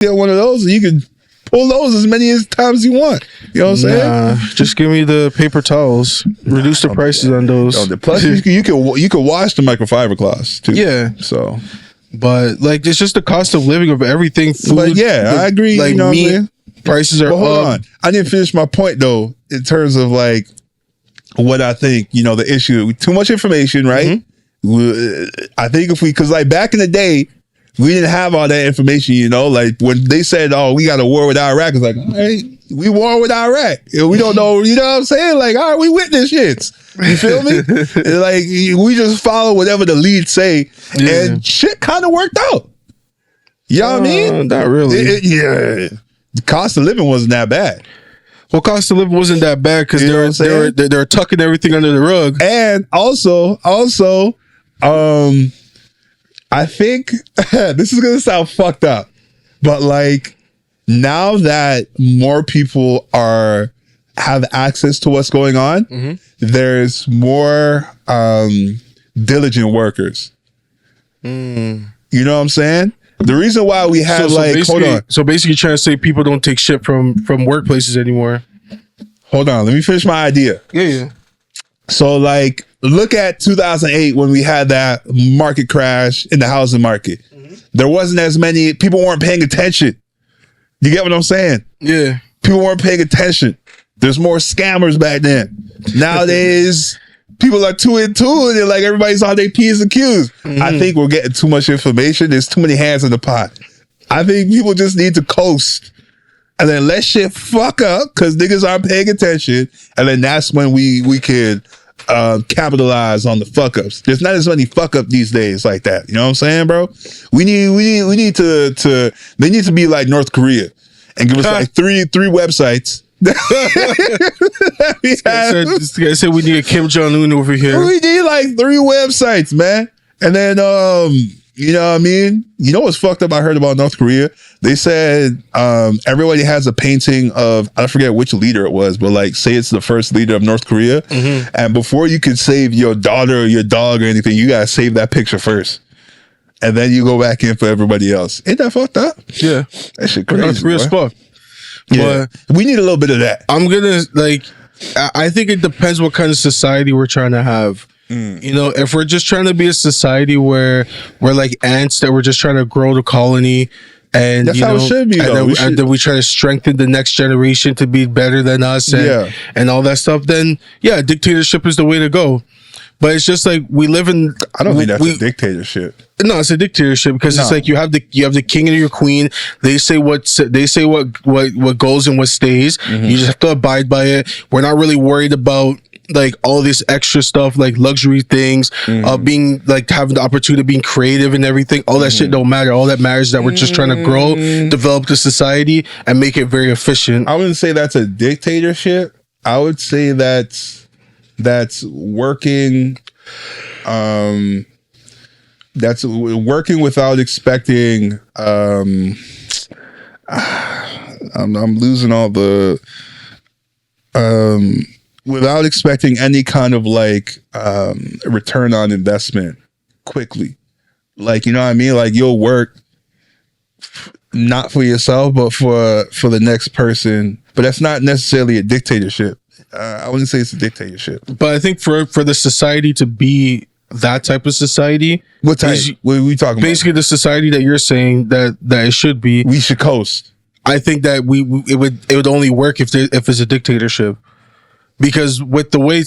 get one of those and you can pull those as many times as you want. You know what I'm saying? Just give me the paper towels. Reduce the prices on those. Plus, you can wash the microfiber cloths too. Yeah. So, but like, it's just the cost of living of everything. Food. But yeah, I agree. Like, you know meat what I'm saying? Prices are hold up. on. I didn't finish my point though. In terms of like what I think, the issue. Too much information, right? I think because like back in the day, we didn't have all that information, like when they said, oh, we got a war with Iraq, it's like, all right, we war with Iraq. We don't know, you know what I'm saying? Like, all right, we witness shits. You feel me? Like, we just follow whatever the leads say, and shit kind of worked out. You know what I mean? Not really. The cost of living wasn't that bad. Well, cost of living wasn't that bad because they're tucking everything under the rug. And also, I think this is gonna sound fucked up, but like now that more people have access to what's going on, there's more diligent workers. You know what I'm saying? The reason why we have hold on. So basically, trying to say people don't take shit from workplaces anymore. Hold on, let me finish my idea. Yeah. So like, look at 2008 when we had that market crash in the housing market. There wasn't as many people weren't paying attention. You get what I'm saying? Yeah. People weren't paying attention. There's more scammers back then. Nowadays, people are too in tune and like everybody's on their P's and Q's. I think we're getting too much information. There's too many hands in the pot. I think people just need to coast and then let shit fuck up because niggas aren't paying attention. And then that's when we can capitalize on the fuck ups. There's not as many fuck up these days like that. You know what I'm saying, bro? We need to they need to be like North Korea and give us like three websites. This guy said we need a Kim Jong-un over here. We need like 3 websites, man. And then you know what I mean? You know what's fucked up I heard about North Korea? They said everybody has a painting of, I forget which leader it was, but like say it's the first leader of North Korea. And before you can save your daughter or your dog or anything, you gotta save that picture first. And then you go back in for everybody else. Ain't that fucked up? Yeah. That shit crazy. North Korea's fucked. Yeah. But we need a little bit of that. I'm gonna I think it depends what kind of society we're trying to have. If we're just trying to be a society where we're like ants that we're just trying to grow the colony, and that's how it should be, and then we try to strengthen the next generation to be better than us, and all that stuff. Then dictatorship is the way to go. But it's just like we live in. I don't think that's a dictatorship. No, it's a dictatorship because it's like you have the king and your queen. They say what goes and what stays. You just have to abide by it. We're not really worried about like all this extra stuff, like luxury things, being like having the opportunity of being creative and everything. All that shit don't matter. All that matters is that we're just trying to grow, develop the society, and make it very efficient. I wouldn't say that's a dictatorship. I would say that's working. That's working without expecting. I'm losing all the. Without expecting any kind of like return on investment quickly. Like, you know what I mean? Like you'll work not for yourself, but for the next person. But that's not necessarily a dictatorship. I wouldn't say it's a dictatorship. But I think for the society to be that type of society. What type? What are we talking about? Basically the society that you're saying that it should be. We should coast. I think that it would only work if it's a dictatorship. Because with the way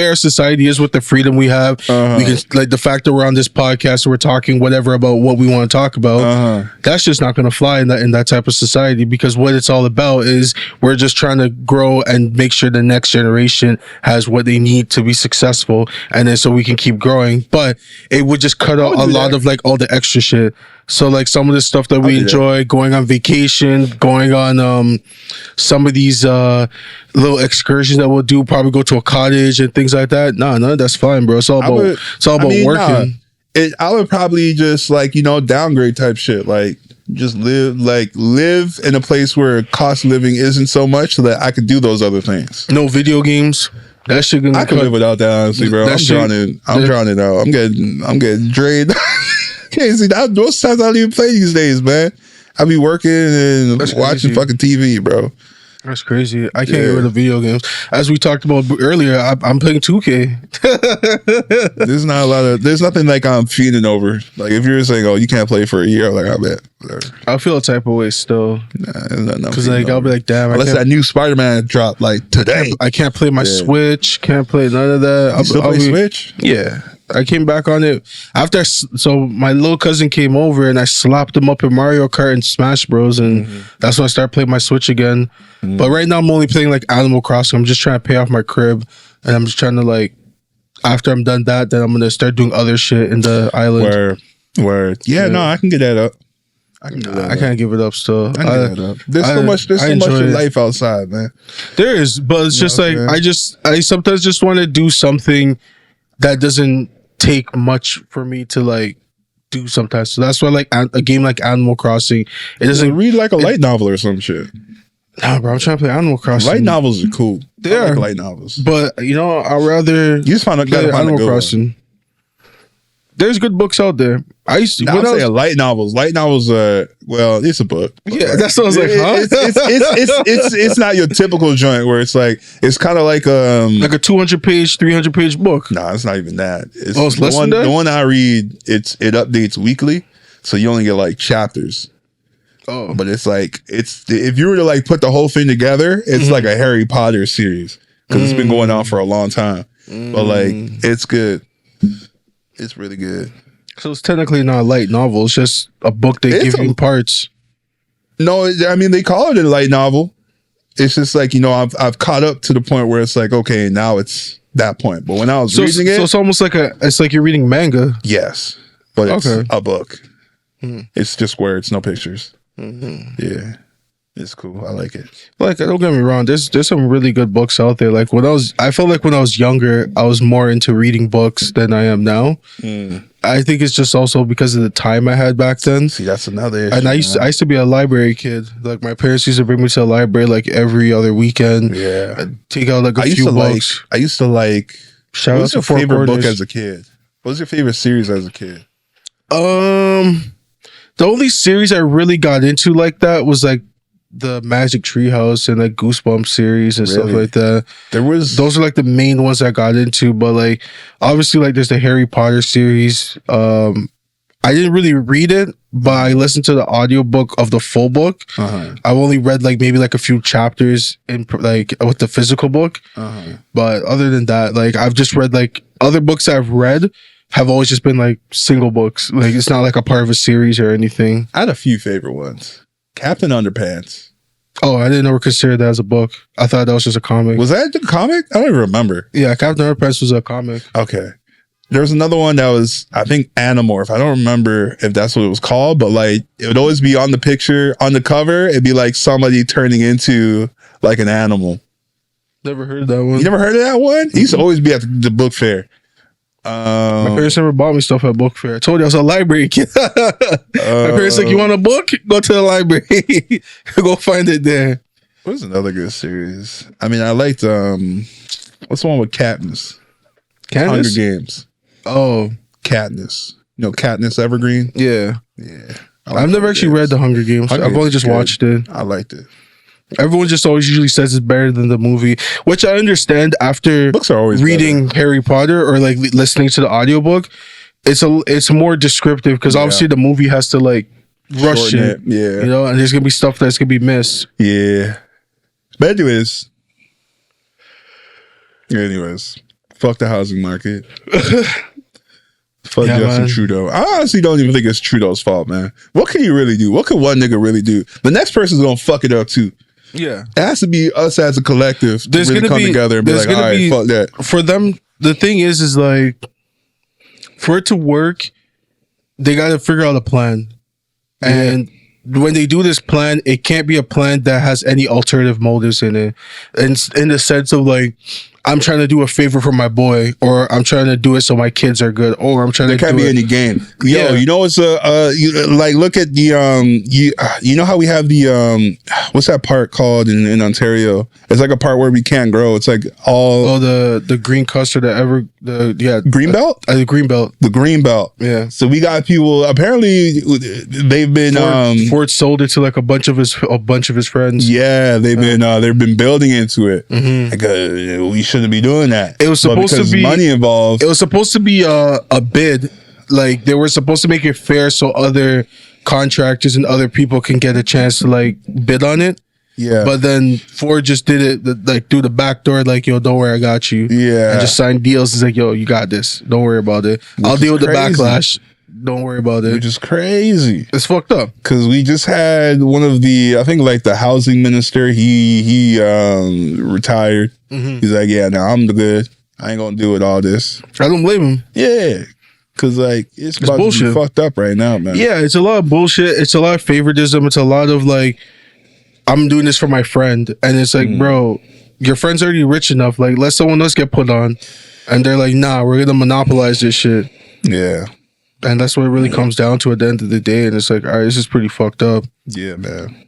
our society is, with the freedom we have, we can, like the fact that we're on this podcast, we're talking whatever about what we want to talk about. That's just not going to fly in that type of society. Because what it's all about is we're just trying to grow and make sure the next generation has what they need to be successful, and then so we can keep growing. But it would just cut out a lot of like all the extra shit. So like some of the stuff that we enjoy, going on vacation, going on some of these little excursions that we'll do, probably go to a cottage and things like that. No, that's fine, bro. It's all about working. I would probably just like, downgrade type shit. Like just live in a place where cost of living isn't so much so that I could do those other things. No video games. That shit I can live without that, honestly, bro. I'm drowning out. I'm getting drained. Can't see that. Most times I don't even play these days, man. I be working and watching fucking TV, bro. That's crazy. I can't get rid of video games. As we talked about earlier, I'm playing 2K. There's nothing like I'm feeding over. Like if you're saying, oh, you can't play for a year, I'm like, I bet. Whatever. I'll feel a type of way still. Because like I'll be like, damn. Unless that new Spider-Man dropped like today. I can't play my Switch. Can't play none of that. You still play Switch? Yeah. I came back on it after. So my little cousin came over and I slapped him up in Mario Kart and Smash Bros. And that's when I started playing my Switch again. But right now I'm only playing like Animal Crossing. I'm just trying to pay off my crib, and I'm just trying to like. After I'm done that, then I'm gonna start doing other shit in the island. Word. Yeah, no, I can get that up. I can't give it up still. I can get that up. There's so much of life outside, man. There is, but it's just like I sometimes just want to do something that doesn't take much for me to like do sometimes. So that's why like a game like Animal Crossing, it doesn't read like a light novel or some shit. Nah, bro, I'm trying to play Animal Crossing. Light novels are cool. They are like light novels, but you know, I'd rather you just gotta find Animal Crossing. One. There's good books out there. I say light novels. Light novels well, it's a book. Yeah, that's what I was like, huh? It's not your typical joint where it's like it's kind of like a 200-page, 300-page book. Nah, it's not even that. It's less than that? The one I read, it updates weekly, so you only get like chapters. Oh, but it's like if you were to like put the whole thing together, it's like a Harry Potter series because it's been going on for a long time. But like, it's good. It's really good. So it's technically not a light novel. It's just a book they give you in parts. No, I mean they call it a light novel. It's just like I've caught up to the point where it's like okay, now it's that point. But when I was reading it, so it's almost like it's like you're reading manga. Yes, but it's a book. It's just words, no pictures. Yeah, it's cool. I like it. Like, don't get me wrong. There's some really good books out there. Like I felt like when I was younger, I was more into reading books than I am now. I think it's just also because of the time I had back then. See, that's another issue. And I used to be a library kid. Like my parents used to bring me to the library like every other weekend. Yeah, I'd take out like a few books. I used to like. Shout out to your favorite book as a kid? What was your favorite series as a kid? The only series I really got into like that was like the Magic Treehouse and like Goosebumps series and stuff like that. Those are like the main ones I got into, but like obviously like there's the Harry Potter series. I didn't really read it, but I listened to the audiobook of the full book. I've only read like maybe like a few chapters in like with the physical book. But other than that, like I've just read like other books I've read have always just been like single books. Like it's not like a part of a series or anything. I had a few favorite ones. Captain Underpants. Oh, I didn't ever consider that as a book. I thought that was just a comic. Was that the comic? I don't even remember. Yeah, Captain Underpants was a comic. Okay. There was another one that was, I think, Animorph. I don't remember if that's what it was called, but like it would always be on the picture, on the cover. It'd be like somebody turning into like an animal. Never heard of that one. You never heard of that one? He used to always be at the book fair. My parents never bought me stuff at book fair. I told you I was a library kid. My parents like, you want a book? Go to the library. Go find it there. What's another good series? I mean, I liked what's the one with Katniss? Hunger Games. Oh, Katniss. You know Katniss Evergreen? Yeah. Yeah. I've never actually read the Hunger Games. I've only just watched it. I liked it. Everyone just always usually says it's better than the movie, which I understand after books are always reading Harry Potter or like listening to the audiobook. It's more descriptive because obviously the movie has to like rush it. Yeah. You know, and there's gonna be stuff that's gonna be missed. Yeah. But anyways, fuck the housing market. Fuck Justin Trudeau. I honestly don't even think it's Trudeau's fault, man. What can you really do? What can one nigga really do? The next person's gonna fuck it up too. Yeah. It has to be us as a collective to really come together and be like, all right, fuck that. For them, the thing is like, for it to work, they got to figure out a plan. Yeah. And when they do this plan, it can't be a plan that has any alternative motives in it. And in the sense of like, I'm trying to do a favor for my boy, or I'm trying to do it so my kids are good, or I'm trying there to can't be any game. Yo, you know it's like look at the you know how we have the what's that park called in Ontario? It's like a part where we can't grow. It's like all the green custard that green belt? The green belt. The green belt. Yeah. So we got people apparently they've been Ford sold it to like a bunch of his friends. Yeah, they've been building into it. Like, we shouldn't be doing that. It was supposed to be money involved. It was supposed to be a bid. Like they were supposed to make it fair so other contractors and other people can get a chance to like bid on it. Yeah. But then Ford just did it like through the back door, like, yo, don't worry, I got you. Yeah. And just signed deals. It's like, yo, you got this. Don't worry about it. I'll deal with the backlash. Don't worry about it. Which is crazy. It's fucked up. Because we just had one of the, I think like the housing minister, he retired. He's like, yeah, now I'm the good. I ain't gonna deal with all this. I don't blame him. Yeah. Because like it's about bullshit. to be fucked up right now, man. Yeah, it's a lot of bullshit. It's a lot of favoritism. It's a lot of like, I'm doing this for my friend. And it's like, bro, your friend's already rich enough. Like, let someone else get put on. And they're like, nah, we're going to monopolize this shit. Yeah. And that's what it really comes down to at the end of the day. And it's like, all right, this is pretty fucked up. Yeah, man.